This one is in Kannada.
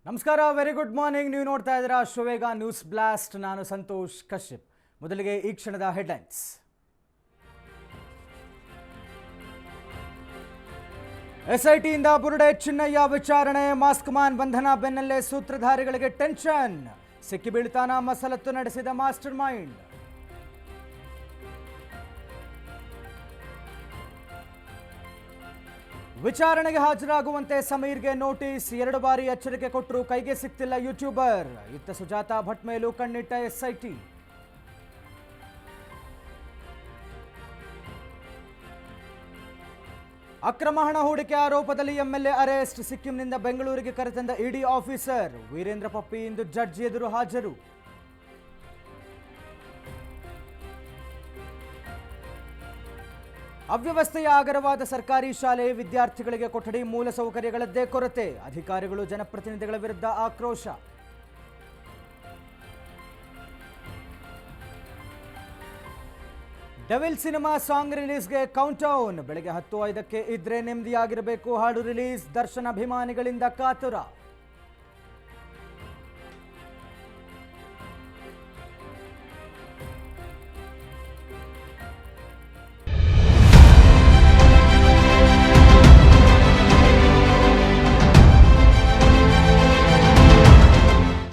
ನಮಸ್ಕಾರ, ವೆರಿ ಗುಡ್ ಮಾರ್ನಿಂಗ್. ನೀವು ನೋಡ್ತಾ ಇದ್ದೀರಾ ಶೋವೇಗ ನ್ಯೂಸ್ ಬ್ಲಾಸ್ಟ್. ನಾನು ಸಂತೋಷ್ ಕಶ್ಯಪ್. ಮೊದಲಿಗೆ ಈ ಕ್ಷಣದ ಹೆಡ್ಲೈನ್ಸ್. ಎಸ್ಐಟಿಯಿಂದ ಬುರುಡೆ ಚಿನ್ನಯ್ಯ ವಿಚಾರಣೆ. ಮಾಸ್ಕ್ ಮ್ಯಾನ್ ಬಂಧನ ಬೆನ್ನಲ್ಲೇ ಸೂತ್ರಧಾರಿಗಳಿಗೆ ಟೆನ್ಷನ್. ಸಿಕ್ಕಿ ಬೀಳ್ತಾನ ಮಸಲತ್ತು ನಡೆಸಿದ ಮಾಸ್ಟರ್ ಮೈಂಡ್. ವಿಚಾರಣೆಗೆ ಹಾಜರಾಗುವಂತೆ ಸಮೀರ್ಗೆ ನೋಟಿಸ್. 2 ಬಾರಿ ಎಚ್ಚರಿಕೆ ಕೊಟ್ಟರು, ಕೈಗೆ ಸಿಕ್ತಿಲ್ಲ ಯೂಟ್ಯೂಬರ್. ಇತ್ತ ಸುಜಾತಾ ಭಟ್ ಮೇಲೂ ಕಣ್ಣಿಟ್ಟ ಎಸ್ಐಟಿ. ಅಕ್ರಮ ಹಣ ಹೂಡಿಕೆ ಆರೋಪದಲ್ಲಿ ಎಂಎಲ್ಎ ಅರೆಸ್ಟ್. ಸಿಕ್ಕಿಂನಿಂದ ಬೆಂಗಳೂರಿಗೆ ಕರೆತಂದ ಇಡಿ ಆಫೀಸರ್. ವೀರೇಂದ್ರ ಪಪ್ಪಿ ಇಂದು ಜಡ್ಜ್ ಎದುರು ಹಾಜರು. ಅವ್ಯವಸ್ಥೆಯ ಆಗರವಾದ ಸರ್ಕಾರಿ ಶಾಲೆ. ವಿದ್ಯಾರ್ಥಿಗಳಿಗೆ ಕೊಠಡಿ ಮೂಲಸೌಕರ್ಯಗಳದ್ದೇ ಕೊರತೆ. ಅಧಿಕಾರಿಗಳು ಜನಪ್ರತಿನಿಧಿಗಳ ವಿರುದ್ಧ ಆಕ್ರೋಶ. ಡೆವಿಲ್ ಸಿನಿಮಾ ಸಾಂಗ್ ರಿಲೀಸ್ಗೆ ಕೌಂಟ್ ಡೌನ್. ಬೆಳಗ್ಗೆ 10:05ಕ್ಕೆ ಇದ್ರೆ ನೆಮ್ಮದಿಯಾಗಿರಬೇಕು ಹಾಡು ರಿಲೀಸ್. ದರ್ಶನ್ ಅಭಿಮಾನಿಗಳಿಂದ ಕಾತುರ.